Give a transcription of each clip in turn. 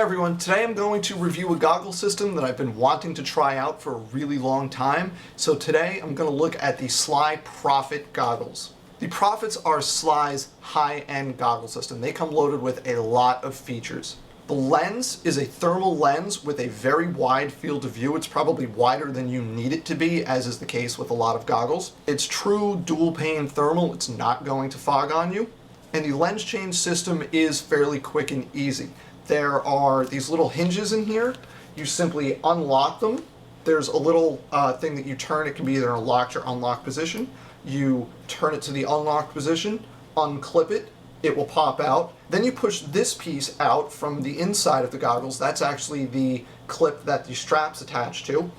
everyone, today I'm going to review a goggle system that I've been wanting to try out for a really long time. So today I'm going to look at the Sly Profit goggles. The Profits are Sly's high-end goggle system. They come loaded with a lot of features. The lens is a thermal lens with a very wide field of view. It's probably wider than you need it to be, as is the case with a lot of goggles. It's true dual pane thermal. It's not going to fog on you. And the lens change system is fairly quick and easy. There are these little hinges in here. You simply unlock them. There's a little thing that you turn. It can be either in a locked or unlocked position. You turn it to the unlocked position, unclip it, it will pop out. Then you push this piece out from the inside of the goggles. That's actually the clip that the strap's attached to.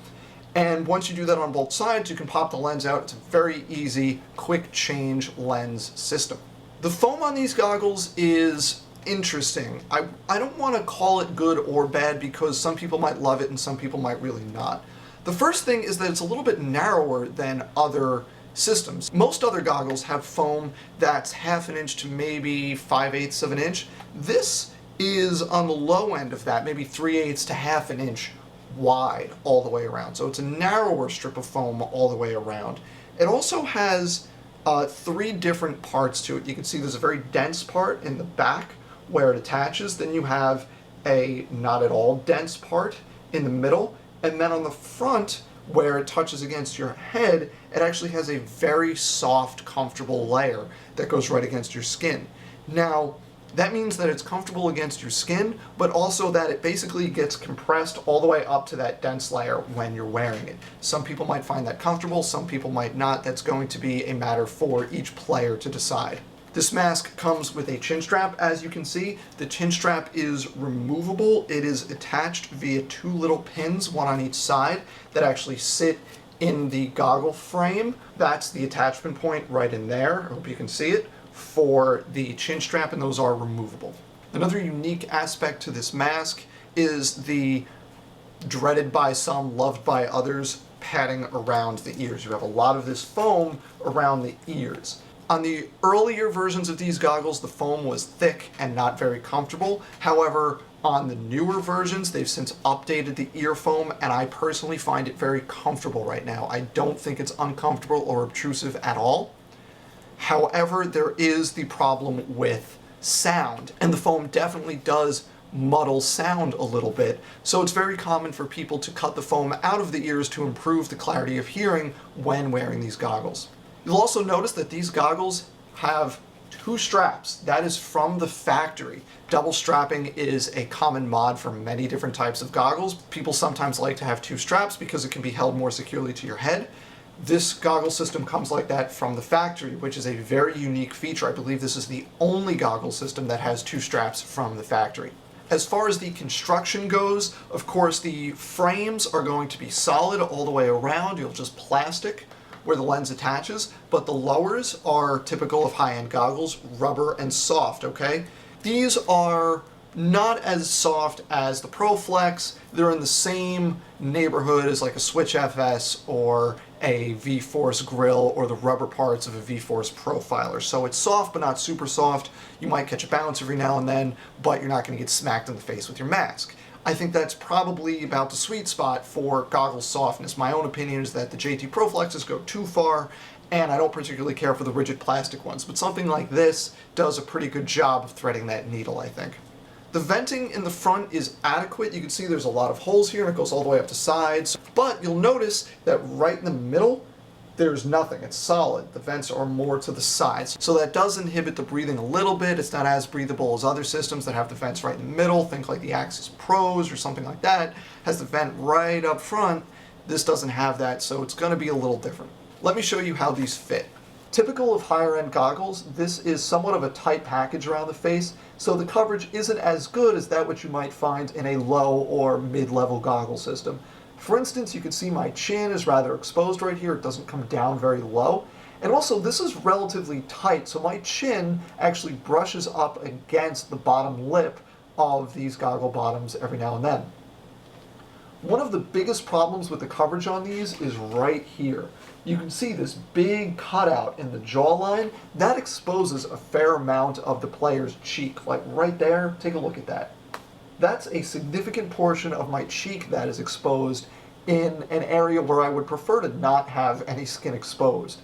And once you do that on both sides, you can pop the lens out. It's a very easy, quick change lens system. The foam on these goggles is interesting. I don't want to call it good or bad because some people might love it and some people might really not. The first thing is that it's a little bit narrower than other systems. Most other goggles have foam that's 1/2 inch to maybe 5/8 of an inch. This is on the low end of that, maybe 3/8 to 1/2 inch wide all the way around. So it's a narrower strip of foam all the way around. It also has 3 different parts to it. You can see there's a very dense part in the back where it attaches. Then you have a not at all dense part in the middle. And then on the front, where it touches against your head, it actually has a very soft, comfortable layer that goes right against your skin. Now, that means that it's comfortable against your skin, but also that it basically gets compressed all the way up to that dense layer when you're wearing it. Some people might find that comfortable, some people might not. That's going to be a matter for each player to decide. This mask comes with a chin strap. As you can see, the chin strap is removable. It is attached via 2 little pins, one on each side, that actually sit in the goggle frame. That's the attachment point right in there. I hope you can see it, for the chin strap, and those are removable. Another unique aspect to this mask is the dreaded by some, loved by others, padding around the ears. You have a lot of this foam around the ears. On the earlier versions of these goggles, the foam was thick and not very comfortable. However, on the newer versions, they've since updated the ear foam, and I personally find it very comfortable right now. I don't think it's uncomfortable or obtrusive at all. However, there is the problem with sound, and the foam definitely does muddle sound a little bit, so it's very common for people to cut the foam out of the ears to improve the clarity of hearing when wearing these goggles. You'll also notice that these goggles have 2 straps. That is from the factory. Double strapping is a common mod for many different types of goggles. People sometimes like to have 2 straps because it can be held more securely to your head. This goggle system comes like that from the factory, which is a very unique feature. I believe this is the only goggle system that has 2 straps from the factory. As far as the construction goes, of course, the frames are going to be solid all the way around. You'll just plastic where the lens attaches, but the lowers are typical of high-end goggles, rubber and soft, okay? These are not as soft as the ProFlex. They're in the same neighborhood as like a Switch FS or a V-Force grill or the rubber parts of a V-Force profiler. So it's soft but not super soft. You might catch a bounce every now and then, but you're not going to get smacked in the face with your mask. I think that's probably about the sweet spot for goggle softness. My own opinion is that the JT ProFlexes go too far, and I don't particularly care for the rigid plastic ones, but something like this does a pretty good job of threading that needle, I think. The venting in the front is adequate. You can see there's a lot of holes here, and it goes all the way up to sides, but you'll notice that right in the middle, there's nothing. It's solid. The vents are more to the sides. So that does inhibit the breathing a little bit. It's not as breathable as other systems that have the vents right in the middle. Think like the Axis Pros or something like that. Has the vent right up front. This doesn't have that, so it's going to be a little different. Let me show you how these fit. Typical of higher end goggles, this is somewhat of a tight package around the face, so the coverage isn't as good as that which you might find in a low or mid-level goggle system. For instance, you can see my chin is rather exposed right here. It doesn't come down very low. And also, this is relatively tight, so my chin actually brushes up against the bottom lip of these goggle bottoms every now and then. One of the biggest problems with the coverage on these is right here. You can see this big cutout in the jawline. That exposes a fair amount of the player's cheek, like right there. Take a look at that. That's a significant portion of my cheek that is exposed in an area where I would prefer to not have any skin exposed.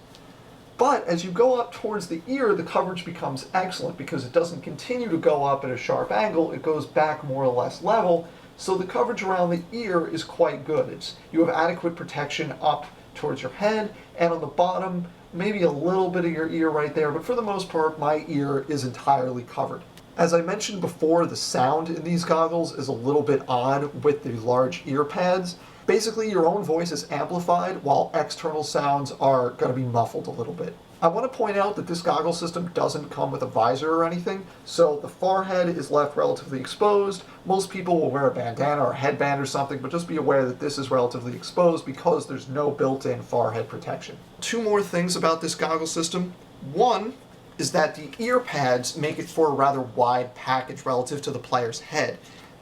But as you go up towards the ear, the coverage becomes excellent because it doesn't continue to go up at a sharp angle, it goes back more or less level, so the coverage around the ear is quite good. You have adequate protection up towards your head, and on the bottom, maybe a little bit of your ear right there, but for the most part, my ear is entirely covered. As I mentioned before, the sound in these goggles is a little bit odd with the large ear pads. Basically, your own voice is amplified while external sounds are going to be muffled a little bit. I want to point out that this goggle system doesn't come with a visor or anything, so the forehead is left relatively exposed. Most people will wear a bandana or a headband or something, but just be aware that this is relatively exposed because there's no built-in forehead protection. Two more things about this goggle system. One is that the ear pads make it for a rather wide package relative to the player's head.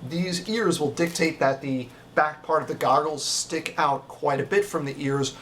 These ears will dictate that the back part of the goggles stick out quite a bit from the ears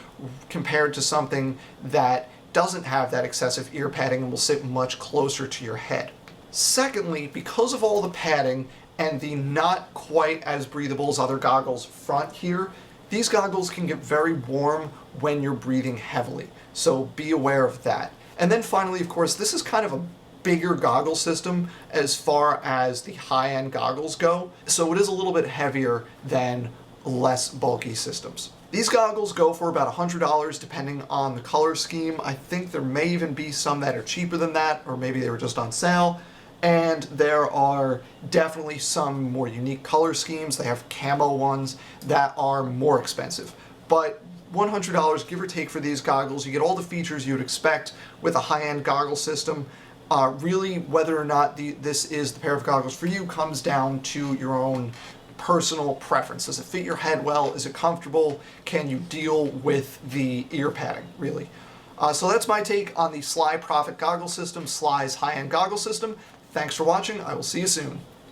compared to something that doesn't have that excessive ear padding and will sit much closer to your head. Secondly, because of all the padding and the not quite as breathable as other goggles front here, these goggles can get very warm when you're breathing heavily, so be aware of that. And then finally, of course, this is kind of a bigger goggle system as far as the high-end goggles go, so it is a little bit heavier than less bulky systems. These goggles go for about $100 depending on the color scheme. I think there may even be some that are cheaper than that, or maybe they were just on sale. And there are definitely some more unique color schemes. They have camo ones that are more expensive. But $100 give or take for these goggles. You get all the features you would expect with a high-end goggle system. Really, whether or not this is the pair of goggles for you comes down to your own personal preference. Does it fit your head well? Is it comfortable? Can you deal with the ear padding, really? So that's my take on the Sly Profit goggle system, Sly's high-end goggle system. Thanks for watching. I will see you soon.